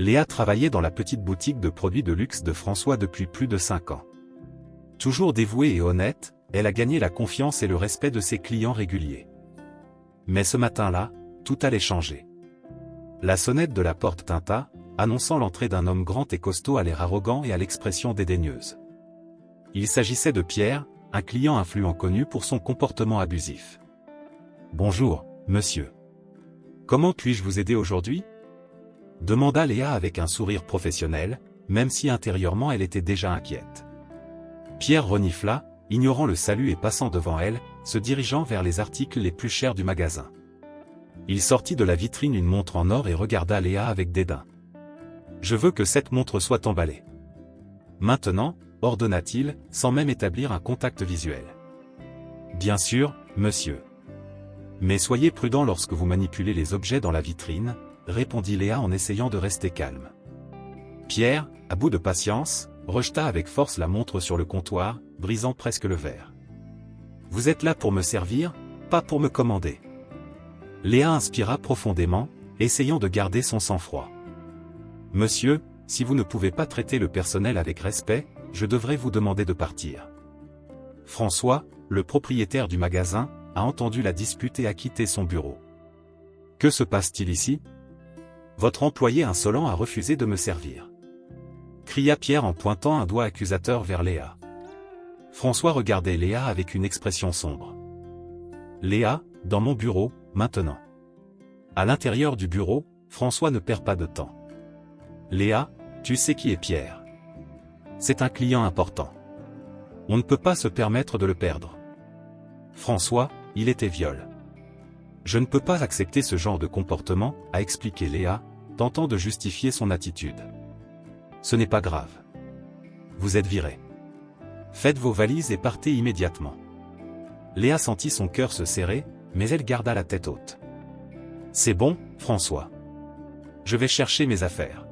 Léa travaillait dans la petite boutique de produits de luxe de François depuis plus de 5 ans. Toujours dévouée et honnête, elle a gagné la confiance et le respect de ses clients réguliers. Mais ce matin-là, tout allait changer. La sonnette de la porte tinta, annonçant l'entrée d'un homme grand et costaud à l'air arrogant et à l'expression dédaigneuse. Il s'agissait de Pierre, un client influent connu pour son comportement abusif. « Bonjour, monsieur. Comment puis-je vous aider aujourd'hui ?» demanda Léa avec un sourire professionnel, même si intérieurement elle était déjà inquiète. Pierre renifla, ignorant le salut et passant devant elle, se dirigeant vers les articles les plus chers du magasin. Il sortit de la vitrine une montre en or et regarda Léa avec dédain. « Je veux que cette montre soit emballée. Maintenant, ordonna-t-il, sans même établir un contact visuel. « Bien sûr, monsieur. Mais soyez prudent lorsque vous manipulez les objets dans la vitrine, » répondit Léa en essayant de rester calme. Pierre, à bout de patience, rejeta avec force la montre sur le comptoir, brisant presque le verre. « Vous êtes là pour me servir, pas pour me commander. » Léa inspira profondément, essayant de garder son sang-froid. « Monsieur, si vous ne pouvez pas traiter le personnel avec respect, je devrais vous demander de partir. » François, le propriétaire du magasin, a entendu la dispute et a quitté son bureau. « Que se passe-t-il ici ? Votre employé insolent a refusé de me servir. » cria Pierre en pointant un doigt accusateur vers Léa. François regardait Léa avec une expression sombre. « Léa, dans mon bureau, maintenant. » À l'intérieur du bureau, François ne perd pas de temps. « Léa, tu sais qui est Pierre. C'est un client important. On ne peut pas se permettre de le perdre. » François, il était viol. « Je ne peux pas accepter ce genre de comportement, » a expliqué Léa, tentant de justifier son attitude. « Ce n'est pas grave. Vous êtes viré. Faites vos valises et partez immédiatement. » Léa sentit son cœur se serrer, mais elle garda la tête haute. « C'est bon, François. Je vais chercher mes affaires. »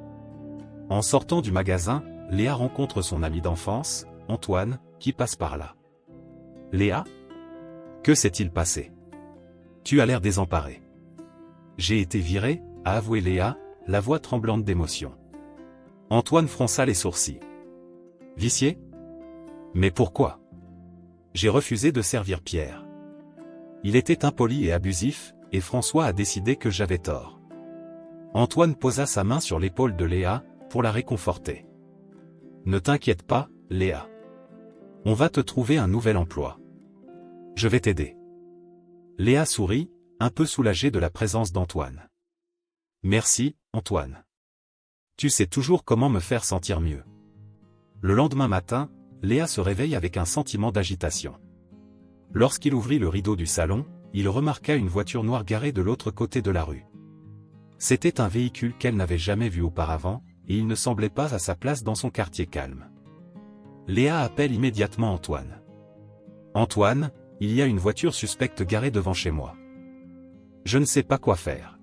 En sortant du magasin, Léa rencontre son ami d'enfance, Antoine, qui passe par là. « Léa ? Que s'est-il passé ? Tu as l'air désemparée. »« J'ai été viré, » a avoué Léa, la voix tremblante d'émotion. Antoine fronça les sourcils. « Vicié ? Mais pourquoi ? J'ai refusé de servir Pierre. Il était impoli et abusif, et François a décidé que j'avais tort. » Antoine posa sa main sur l'épaule de Léa, pour la réconforter. « Ne t'inquiète pas, Léa. On va te trouver un nouvel emploi. Je vais t'aider. » Léa sourit, un peu soulagée de la présence d'Antoine. « Merci, Antoine. Tu sais toujours comment me faire sentir mieux. » Le lendemain matin, Léa se réveille avec un sentiment d'agitation. Lorsqu'il ouvrit le rideau du salon, il remarqua une voiture noire garée de l'autre côté de la rue. C'était un véhicule qu'elle n'avait jamais vu auparavant, et il ne semblait pas à sa place dans son quartier calme. Léa appelle immédiatement Antoine. « Antoine, il y a une voiture suspecte garée devant chez moi. Je ne sais pas quoi faire. »«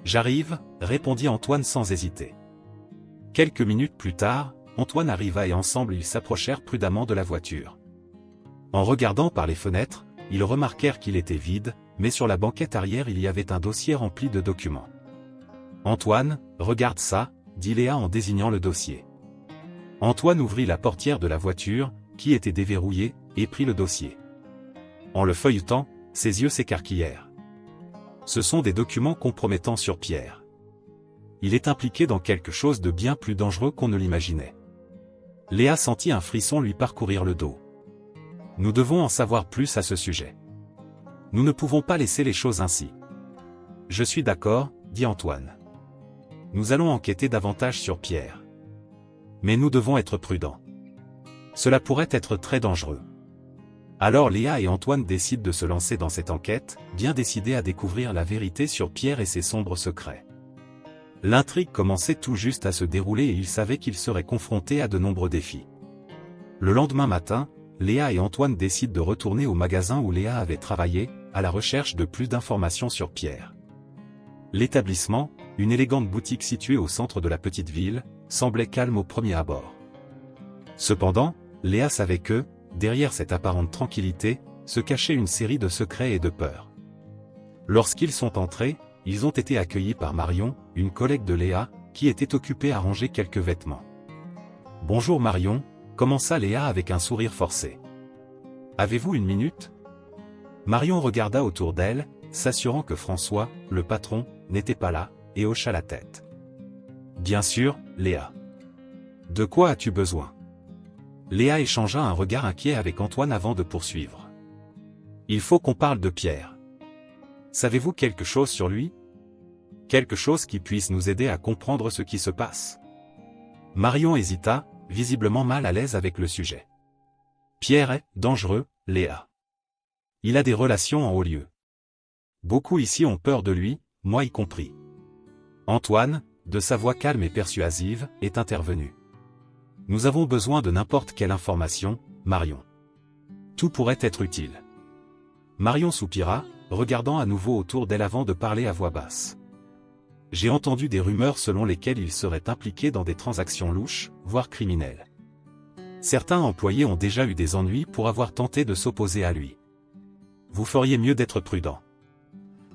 J'arrive, » répondit Antoine sans hésiter. Quelques minutes plus tard, Antoine arriva et ensemble ils s'approchèrent prudemment de la voiture. En regardant par les fenêtres, ils remarquèrent qu'il était vide, mais sur la banquette arrière il y avait un dossier rempli de documents. « Antoine, regarde ça », dit Léa en désignant le dossier. Antoine ouvrit la portière de la voiture, qui était déverrouillée, et prit le dossier. En le feuilletant, ses yeux s'écarquillèrent. Ce sont des documents compromettants sur Pierre. Il est impliqué dans quelque chose de bien plus dangereux qu'on ne l'imaginait. Léa sentit un frisson lui parcourir le dos. Nous devons en savoir plus à ce sujet. Nous ne pouvons pas laisser les choses ainsi. Je suis d'accord, dit Antoine. Nous allons enquêter davantage sur Pierre. Mais nous devons être prudents. Cela pourrait être très dangereux. Alors Léa et Antoine décident de se lancer dans cette enquête, bien décidés à découvrir la vérité sur Pierre et ses sombres secrets. L'intrigue commençait tout juste à se dérouler et ils savaient qu'ils seraient confrontés à de nombreux défis. Le lendemain matin, Léa et Antoine décident de retourner au magasin où Léa avait travaillé, à la recherche de plus d'informations sur Pierre. L'établissement, une élégante boutique située au centre de la petite ville, semblait calme au premier abord. Cependant, Léa savait que, derrière cette apparente tranquillité, se cachait une série de secrets et de peurs. Lorsqu'ils sont entrés, ils ont été accueillis par Marion, une collègue de Léa, qui était occupée à ranger quelques vêtements. « Bonjour Marion », commença Léa avec un sourire forcé. « Avez-vous une minute ?» Marion regarda autour d'elle, s'assurant que François, le patron, n'était pas là, et hocha la tête. « Bien sûr, Léa. De quoi as-tu besoin ?» Léa échangea un regard inquiet avec Antoine avant de poursuivre. « Il faut qu'on parle de Pierre. Savez-vous quelque chose sur lui ? Quelque chose qui puisse nous aider à comprendre ce qui se passe ?» Marion hésita, visiblement mal à l'aise avec le sujet. « Pierre est dangereux, Léa. Il a des relations en haut lieu. Beaucoup ici ont peur de lui, moi y compris. » Antoine, de sa voix calme et persuasive, est intervenu. « Nous avons besoin de n'importe quelle information, Marion. Tout pourrait être utile. » Marion soupira, regardant à nouveau autour d'elle avant de parler à voix basse. « J'ai entendu des rumeurs selon lesquelles il serait impliqué dans des transactions louches, voire criminelles. Certains employés ont déjà eu des ennuis pour avoir tenté de s'opposer à lui. Vous feriez mieux d'être prudent. »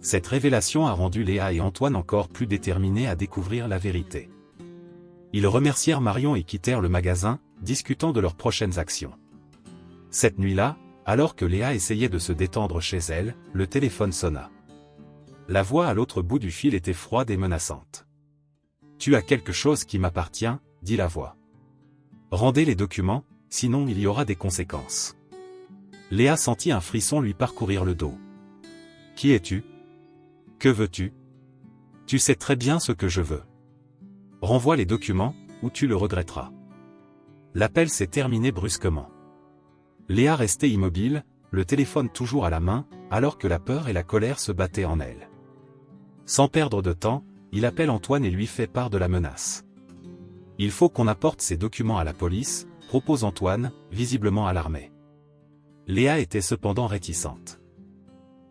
Cette révélation a rendu Léa et Antoine encore plus déterminés à découvrir la vérité. Ils remercièrent Marion et quittèrent le magasin, discutant de leurs prochaines actions. Cette nuit-là, alors que Léa essayait de se détendre chez elle, le téléphone sonna. La voix à l'autre bout du fil était froide et menaçante. « Tu as quelque chose qui m'appartient, » dit la voix. « Rendez les documents, sinon il y aura des conséquences. » Léa sentit un frisson lui parcourir le dos. « Qui es-tu ? Que veux-tu ? Tu sais très bien ce que je veux. Renvoie les documents, ou tu le regretteras. » L'appel s'est terminé brusquement. Léa restait immobile, le téléphone toujours à la main, alors que la peur et la colère se battaient en elle. Sans perdre de temps, il appelle Antoine et lui fait part de la menace. « Il faut qu'on apporte ces documents à la police », propose Antoine, visiblement alarmé. Léa était cependant réticente.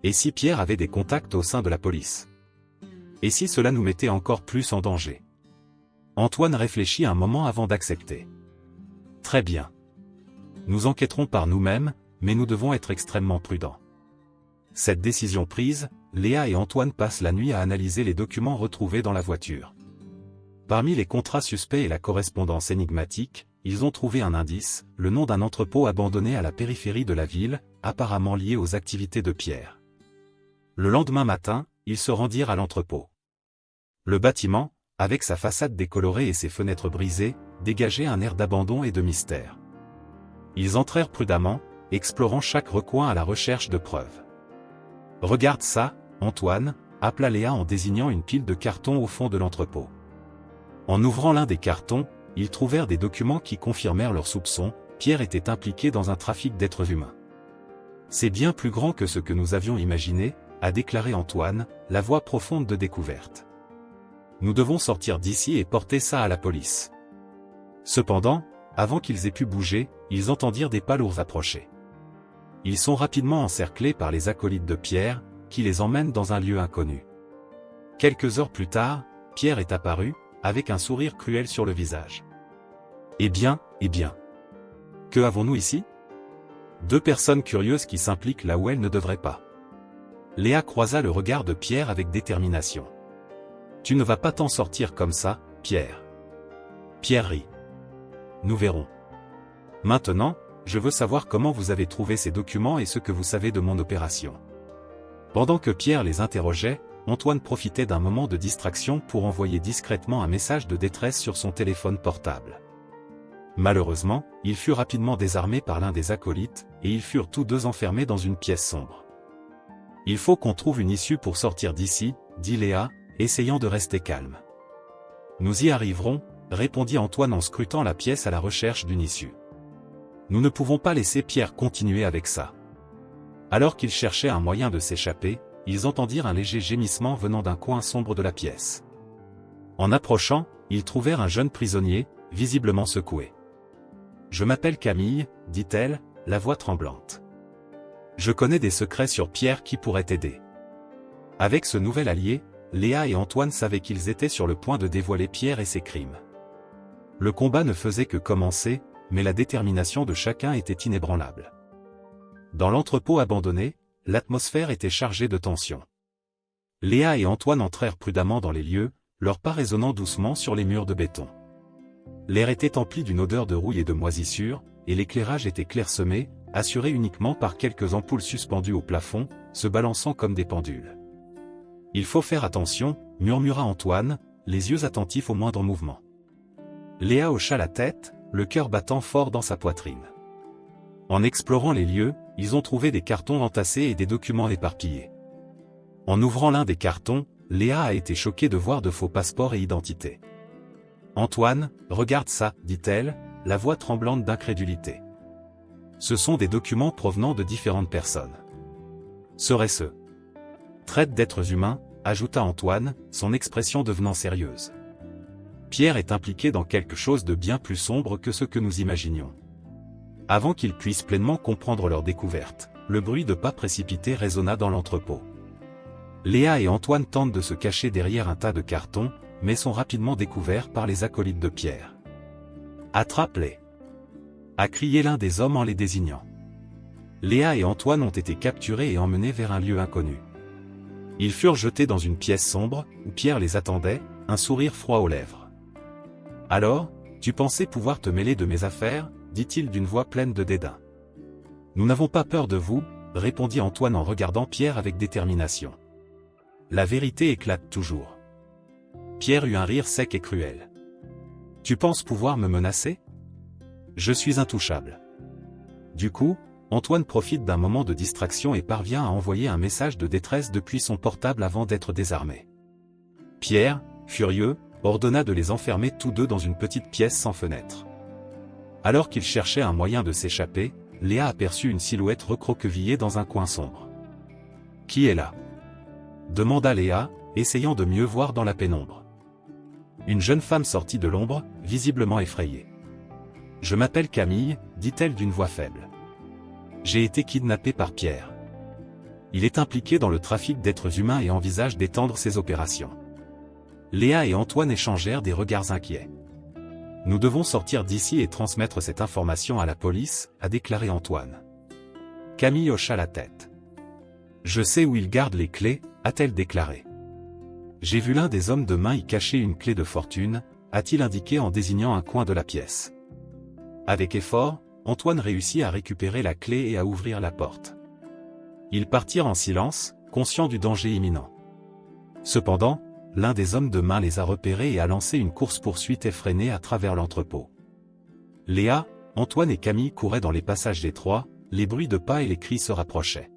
Et si Pierre avait des contacts au sein de la police? Et si cela nous mettait encore plus en danger? Antoine réfléchit un moment avant d'accepter. « Très bien. Nous enquêterons par nous-mêmes, mais nous devons être extrêmement prudents. » Cette décision prise, Léa et Antoine passent la nuit à analyser les documents retrouvés dans la voiture. Parmi les contrats suspects et la correspondance énigmatique, ils ont trouvé un indice, le nom d'un entrepôt abandonné à la périphérie de la ville, apparemment lié aux activités de Pierre. Le lendemain matin, ils se rendirent à l'entrepôt. Le bâtiment, avec sa façade décolorée et ses fenêtres brisées, dégageait un air d'abandon et de mystère. Ils entrèrent prudemment, explorant chaque recoin à la recherche de preuves. « Regarde ça, Antoine », appela Léa en désignant une pile de cartons au fond de l'entrepôt. En ouvrant l'un des cartons, ils trouvèrent des documents qui confirmèrent leurs soupçons, Pierre était impliqué dans un trafic d'êtres humains. « C'est bien plus grand que ce que nous avions imaginé », a déclaré Antoine, la voix profonde de découverte. « Nous devons sortir d'ici et porter ça à la police. » Cependant, avant qu'ils aient pu bouger, ils entendirent des pas lourds approcher. Ils sont rapidement encerclés par les acolytes de Pierre, qui les emmènent dans un lieu inconnu. Quelques heures plus tard, Pierre est apparu, avec un sourire cruel sur le visage. « Eh bien, que avons-nous ici ? Deux personnes curieuses qui s'impliquent là où elles ne devraient pas. » Léa croisa le regard de Pierre avec détermination. « Tu ne vas pas t'en sortir comme ça, Pierre. » Pierre rit. « Nous verrons. Maintenant, je veux savoir comment vous avez trouvé ces documents et ce que vous savez de mon opération. » Pendant que Pierre les interrogeait, Antoine profitait d'un moment de distraction pour envoyer discrètement un message de détresse sur son téléphone portable. Malheureusement, il fut rapidement désarmé par l'un des acolytes, et ils furent tous deux enfermés dans une pièce sombre. « Il faut qu'on trouve une issue pour sortir d'ici, » dit Léa, essayant de rester calme. « Nous y arriverons, » répondit Antoine en scrutant la pièce à la recherche d'une issue. « Nous ne pouvons pas laisser Pierre continuer avec ça. » Alors qu'ils cherchaient un moyen de s'échapper, ils entendirent un léger gémissement venant d'un coin sombre de la pièce. En approchant, ils trouvèrent un jeune prisonnier, visiblement secoué. « Je m'appelle Camille, » dit-elle, la voix tremblante. « Je connais des secrets sur Pierre qui pourraient t'aider. » Avec ce nouvel allié, Léa et Antoine savaient qu'ils étaient sur le point de dévoiler Pierre et ses crimes. Le combat ne faisait que commencer, mais la détermination de chacun était inébranlable. Dans l'entrepôt abandonné, l'atmosphère était chargée de tension. Léa et Antoine entrèrent prudemment dans les lieux, leurs pas résonnant doucement sur les murs de béton. L'air était empli d'une odeur de rouille et de moisissure, et l'éclairage était clairsemé, assuré uniquement par quelques ampoules suspendues au plafond, se balançant comme des pendules. « Il faut faire attention », murmura Antoine, les yeux attentifs au moindre mouvement. Léa hocha la tête, le cœur battant fort dans sa poitrine. En explorant les lieux, ils ont trouvé des cartons entassés et des documents éparpillés. En ouvrant l'un des cartons, Léa a été choquée de voir de faux passeports et identités. « Antoine, regarde ça », dit-elle, la voix tremblante d'incrédulité. Ce sont des documents provenant de différentes personnes. Serait-ce traite d'êtres humains, ajouta Antoine, son expression devenant sérieuse. Pierre est impliqué dans quelque chose de bien plus sombre que ce que nous imaginions. Avant qu'ils puissent pleinement comprendre leur découverte, le bruit de pas précipités résonna dans l'entrepôt. Léa et Antoine tentent de se cacher derrière un tas de cartons, mais sont rapidement découverts par les acolytes de Pierre. « Attrape-les » a crié l'un des hommes en les désignant. Léa et Antoine ont été capturés et emmenés vers un lieu inconnu. Ils furent jetés dans une pièce sombre, où Pierre les attendait, un sourire froid aux lèvres. « Alors, tu pensais pouvoir te mêler de mes affaires » dit-il d'une voix pleine de dédain. « Nous n'avons pas peur de vous » répondit Antoine en regardant Pierre avec détermination. La vérité éclate toujours. Pierre eut un rire sec et cruel. « Tu penses pouvoir me menacer ? Je suis intouchable. » Du coup, Antoine profite d'un moment de distraction et parvient à envoyer un message de détresse depuis son portable avant d'être désarmé. Pierre, furieux, ordonna de les enfermer tous deux dans une petite pièce sans fenêtre. Alors qu'il cherchait un moyen de s'échapper, Léa aperçut une silhouette recroquevillée dans un coin sombre. « Qui est là ?» demanda Léa, essayant de mieux voir dans la pénombre. Une jeune femme sortit de l'ombre, visiblement effrayée. « Je m'appelle Camille », dit-elle d'une voix faible. « J'ai été kidnappée par Pierre. Il est impliqué dans le trafic d'êtres humains et envisage d'étendre ses opérations. » Léa et Antoine échangèrent des regards inquiets. « Nous devons sortir d'ici et transmettre cette information à la police », a déclaré Antoine. Camille hocha la tête. « Je sais où il garde les clés », a-t-elle déclaré. « J'ai vu l'un des hommes de main y cacher une clé de fortune », a-t-il indiqué en désignant un coin de la pièce. Avec effort, Antoine réussit à récupérer la clé et à ouvrir la porte. Ils partirent en silence, conscients du danger imminent. Cependant, l'un des hommes de main les a repérés et a lancé une course-poursuite effrénée à travers l'entrepôt. Léa, Antoine et Camille couraient dans les passages étroits, les bruits de pas et les cris se rapprochaient.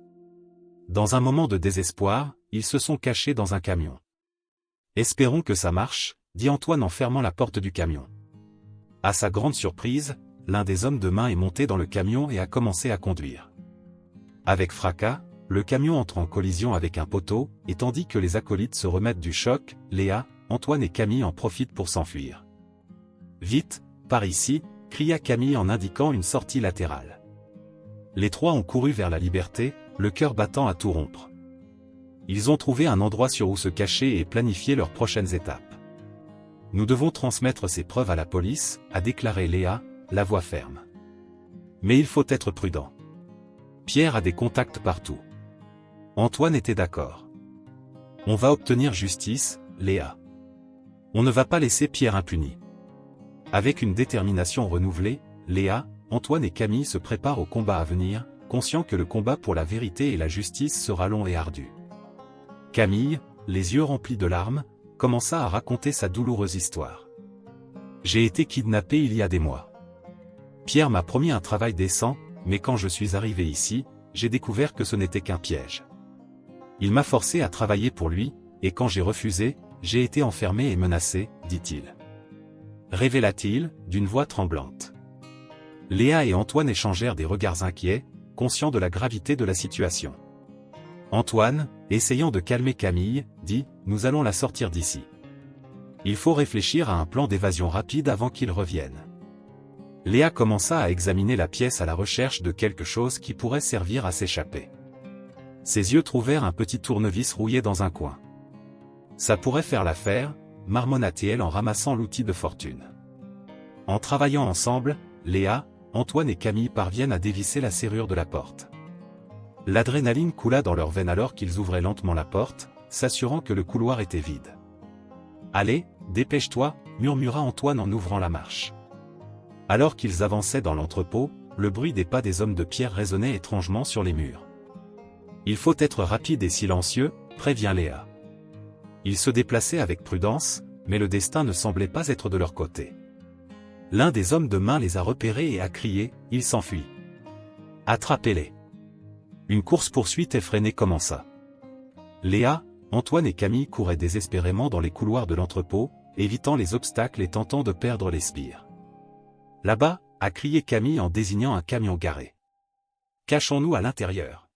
Dans un moment de désespoir, ils se sont cachés dans un camion. « Espérons que ça marche », dit Antoine en fermant la porte du camion. À sa grande surprise, l'un des hommes de main est monté dans le camion et a commencé à conduire. Avec fracas, le camion entre en collision avec un poteau, et tandis que les acolytes se remettent du choc, Léa, Antoine et Camille en profitent pour s'enfuir. « Vite, par ici !» cria Camille en indiquant une sortie latérale. Les trois ont couru vers la liberté, le cœur battant à tout rompre. Ils ont trouvé un endroit sur où se cacher et planifier leurs prochaines étapes. « Nous devons transmettre ces preuves à la police », a déclaré Léa, la voix ferme. « Mais il faut être prudent. Pierre a des contacts partout. » Antoine était d'accord. « On va obtenir justice, Léa. On ne va pas laisser Pierre impuni. » Avec une détermination renouvelée, Léa, Antoine et Camille se préparent au combat à venir, conscients que le combat pour la vérité et la justice sera long et ardu. Camille, les yeux remplis de larmes, commença à raconter sa douloureuse histoire. « J'ai été kidnappée il y a des mois. Pierre m'a promis un travail décent, mais quand je suis arrivé ici, j'ai découvert que ce n'était qu'un piège. Il m'a forcé à travailler pour lui, et quand j'ai refusé, j'ai été enfermé et menacé, dit-il. » Révéla-t-il, d'une voix tremblante. Léa et Antoine échangèrent des regards inquiets, conscients de la gravité de la situation. Antoine, essayant de calmer Camille, dit « Nous allons la sortir d'ici. Il faut réfléchir à un plan d'évasion rapide avant qu'il revienne. » Léa commença à examiner la pièce à la recherche de quelque chose qui pourrait servir à s'échapper. Ses yeux trouvèrent un petit tournevis rouillé dans un coin. « Ça pourrait faire l'affaire », marmonna-t-elle en ramassant l'outil de fortune. En travaillant ensemble, Léa, Antoine et Camille parviennent à dévisser la serrure de la porte. L'adrénaline coula dans leurs veines alors qu'ils ouvraient lentement la porte, s'assurant que le couloir était vide. Allez, dépêche-toi, murmura Antoine en ouvrant la marche. Alors qu'ils avançaient dans l'entrepôt, le bruit des pas des hommes de pierre résonnait étrangement sur les murs. Il faut être rapide et silencieux, prévient Léa. Ils se déplaçaient avec prudence, mais le destin ne semblait pas être de leur côté. L'un des hommes de main les a repérés et a crié, ils s'enfuient. Attrapez-les. Une course-poursuite effrénée commença. Léa, Antoine et Camille couraient désespérément dans les couloirs de l'entrepôt, évitant les obstacles et tentant de perdre les sbires. Là-bas, a crié Camille en désignant un camion garé. Cachons-nous à l'intérieur.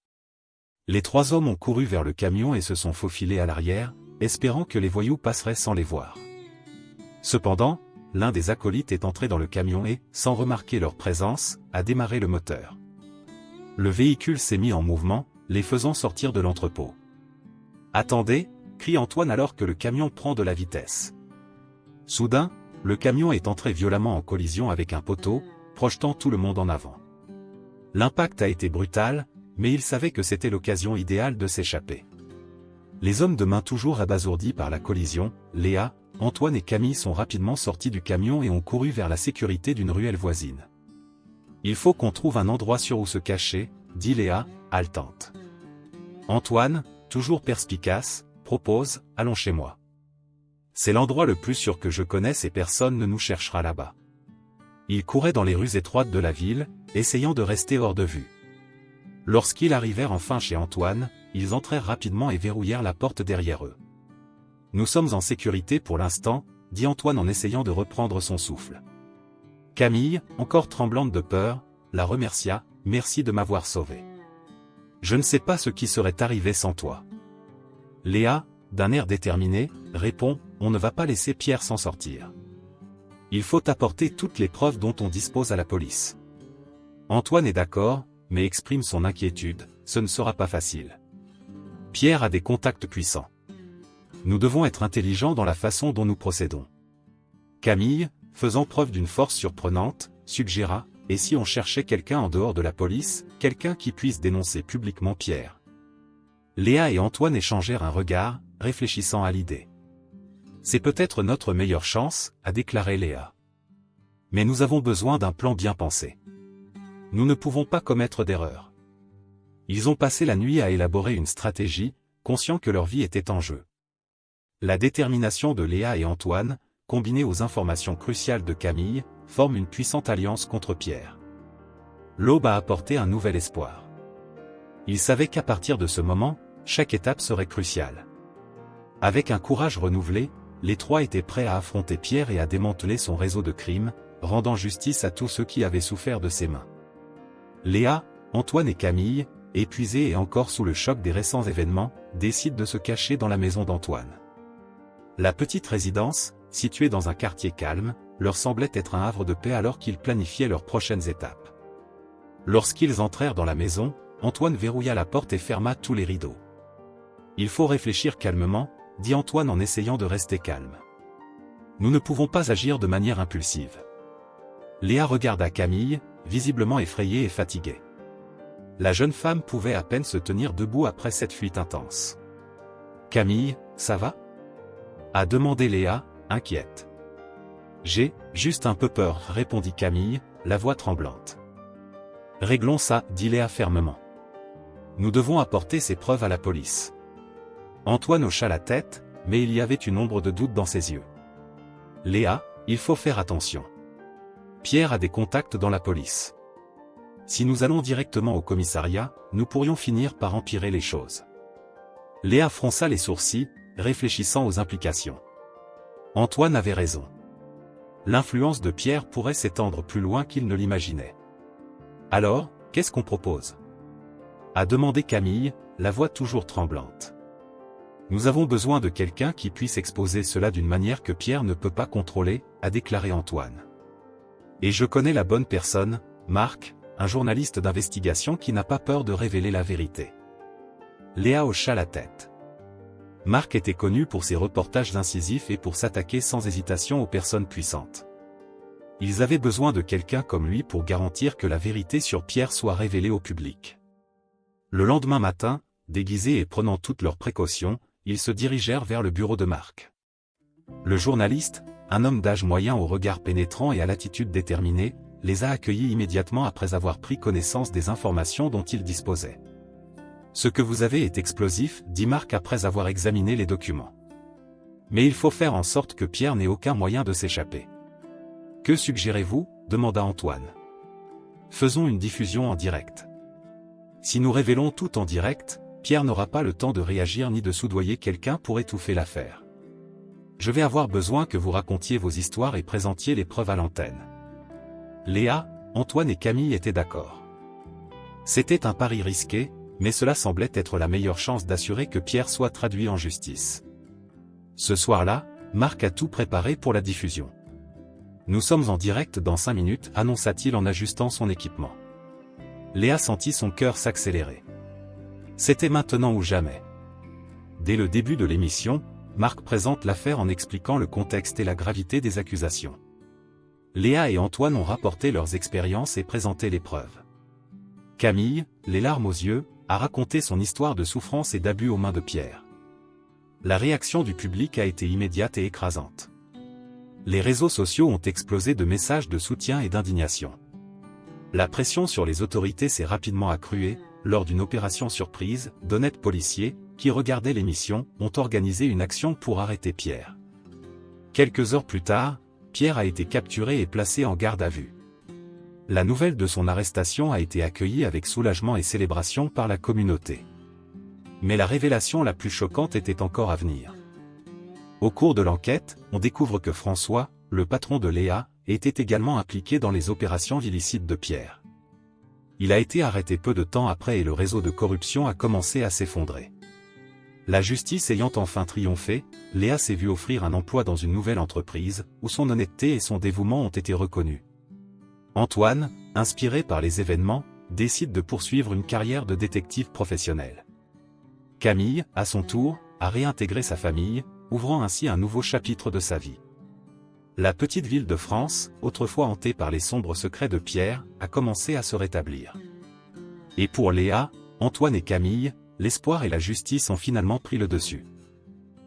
Les trois hommes ont couru vers le camion et se sont faufilés à l'arrière, espérant que les voyous passeraient sans les voir. Cependant, l'un des acolytes est entré dans le camion et, sans remarquer leur présence, a démarré le moteur. Le véhicule s'est mis en mouvement, les faisant sortir de l'entrepôt. « Attendez !» crie Antoine alors que le camion prend de la vitesse. Soudain, le camion est entré violemment en collision avec un poteau, projetant tout le monde en avant. L'impact a été brutal, mais il savait que c'était l'occasion idéale de s'échapper. Les hommes de main toujours abasourdis par la collision, Léa, Antoine et Camille sont rapidement sortis du camion et ont couru vers la sécurité d'une ruelle voisine. « Il faut qu'on trouve un endroit sûr où se cacher », dit Léa, haletante. Antoine, toujours perspicace, propose « Allons chez moi. C'est l'endroit le plus sûr que je connaisse et personne ne nous cherchera là-bas. » Ils couraient dans les rues étroites de la ville, essayant de rester hors de vue. Lorsqu'ils arrivèrent enfin chez Antoine, ils entrèrent rapidement et verrouillèrent la porte derrière eux. « Nous sommes en sécurité pour l'instant, » dit Antoine en essayant de reprendre son souffle. Camille, encore tremblante de peur, la remercia, « Merci de m'avoir sauvé. Je ne sais pas ce qui serait arrivé sans toi. » Léa, d'un air déterminé, répond, « On ne va pas laisser Pierre s'en sortir. Il faut apporter toutes les preuves dont on dispose à la police. » Antoine est d'accord, mais exprime son inquiétude, « Ce ne sera pas facile. Pierre a des contacts puissants. Nous devons être intelligents dans la façon dont nous procédons. » Camille, faisant preuve d'une force surprenante, suggéra, « Et si on cherchait quelqu'un en dehors de la police, quelqu'un qui puisse dénoncer publiquement Pierre ?» Léa et Antoine échangèrent un regard, réfléchissant à l'idée. « C'est peut-être notre meilleure chance, » a déclaré Léa. « Mais nous avons besoin d'un plan bien pensé. Nous ne pouvons pas commettre d'erreur. » Ils ont passé la nuit à élaborer une stratégie, conscients que leur vie était en jeu. La détermination de Léa et Antoine, combinée aux informations cruciales de Camille, forme une puissante alliance contre Pierre. L'aube a apporté un nouvel espoir. Ils savaient qu'à partir de ce moment, chaque étape serait cruciale. Avec un courage renouvelé, les trois étaient prêts à affronter Pierre et à démanteler son réseau de crimes, rendant justice à tous ceux qui avaient souffert de ses mains. Léa, Antoine et Camille, épuisés et encore sous le choc des récents événements, décident de se cacher dans la maison d'Antoine. La petite résidence, située dans un quartier calme, leur semblait être un havre de paix alors qu'ils planifiaient leurs prochaines étapes. Lorsqu'ils entrèrent dans la maison, Antoine verrouilla la porte et ferma tous les rideaux. « Il faut réfléchir calmement, » dit Antoine en essayant de rester calme. « Nous ne pouvons pas agir de manière impulsive. » Léa regarda Camille, visiblement effrayée et fatiguée. La jeune femme pouvait à peine se tenir debout après cette fuite intense. « Camille, ça va ?» a demandé Léa, inquiète. « J'ai juste un peu peur, » répondit Camille, la voix tremblante. « Réglons ça, » dit Léa fermement. « Nous devons apporter ces preuves à la police. » Antoine hocha la tête, mais il y avait une ombre de doute dans ses yeux. « Léa, il faut faire attention. Pierre a des contacts dans la police. Si nous allons directement au commissariat, nous pourrions finir par empirer les choses. » Léa fronça les sourcils, réfléchissant aux implications. Antoine avait raison. L'influence de Pierre pourrait s'étendre plus loin qu'il ne l'imaginait. « Alors, qu'est-ce qu'on propose ?» a demandé Camille, la voix toujours tremblante. « Nous avons besoin de quelqu'un qui puisse exposer cela d'une manière que Pierre ne peut pas contrôler, » a déclaré Antoine. « Et je connais la bonne personne, Marc, un journaliste d'investigation qui n'a pas peur de révéler la vérité. » Léa hocha la tête. Marc était connu pour ses reportages incisifs et pour s'attaquer sans hésitation aux personnes puissantes. Ils avaient besoin de quelqu'un comme lui pour garantir que la vérité sur Pierre soit révélée au public. Le lendemain matin, déguisés et prenant toutes leurs précautions, ils se dirigèrent vers le bureau de Marc. Le journaliste, un homme d'âge moyen au regard pénétrant et à l'attitude déterminée, les a accueillis immédiatement après avoir pris connaissance des informations dont il disposait. « Ce que vous avez est explosif, dit Marc après avoir examiné les documents. Mais il faut faire en sorte que Pierre n'ait aucun moyen de s'échapper. »« Que suggérez-vous » demanda Antoine. « Faisons une diffusion en direct. Si nous révélons tout en direct, Pierre n'aura pas le temps de réagir ni de soudoyer quelqu'un pour étouffer l'affaire. Je vais avoir besoin que vous racontiez vos histoires et présentiez les preuves à l'antenne. » Léa, Antoine et Camille étaient d'accord. C'était un pari risqué, mais cela semblait être la meilleure chance d'assurer que Pierre soit traduit en justice. Ce soir-là, Marc a tout préparé pour la diffusion. « Nous sommes en direct dans 5 minutes, annonça-t-il en ajustant son équipement. Léa sentit son cœur s'accélérer. C'était maintenant ou jamais. Dès le début de l'émission, Marc présente l'affaire en expliquant le contexte et la gravité des accusations. Léa et Antoine ont rapporté leurs expériences et présenté les preuves. Camille, les larmes aux yeux, a raconté son histoire de souffrance et d'abus aux mains de Pierre. La réaction du public a été immédiate et écrasante. Les réseaux sociaux ont explosé de messages de soutien et d'indignation. La pression sur les autorités s'est rapidement accrue et, lors d'une opération surprise, d'honnêtes policiers, qui regardaient l'émission, ont organisé une action pour arrêter Pierre. Quelques heures plus tard, Pierre a été capturé et placé en garde à vue. La nouvelle de son arrestation a été accueillie avec soulagement et célébration par la communauté. Mais la révélation la plus choquante était encore à venir. Au cours de l'enquête, on découvre que François, le patron de Léa, était également impliqué dans les opérations illicites de Pierre. Il a été arrêté peu de temps après et le réseau de corruption a commencé à s'effondrer. La justice ayant enfin triomphé, Léa s'est vue offrir un emploi dans une nouvelle entreprise, où son honnêteté et son dévouement ont été reconnus. Antoine, inspiré par les événements, décide de poursuivre une carrière de détective professionnel. Camille, à son tour, a réintégré sa famille, ouvrant ainsi un nouveau chapitre de sa vie. La petite ville de France, autrefois hantée par les sombres secrets de Pierre, a commencé à se rétablir. Et pour Léa, Antoine et Camille, l'espoir et la justice ont finalement pris le dessus.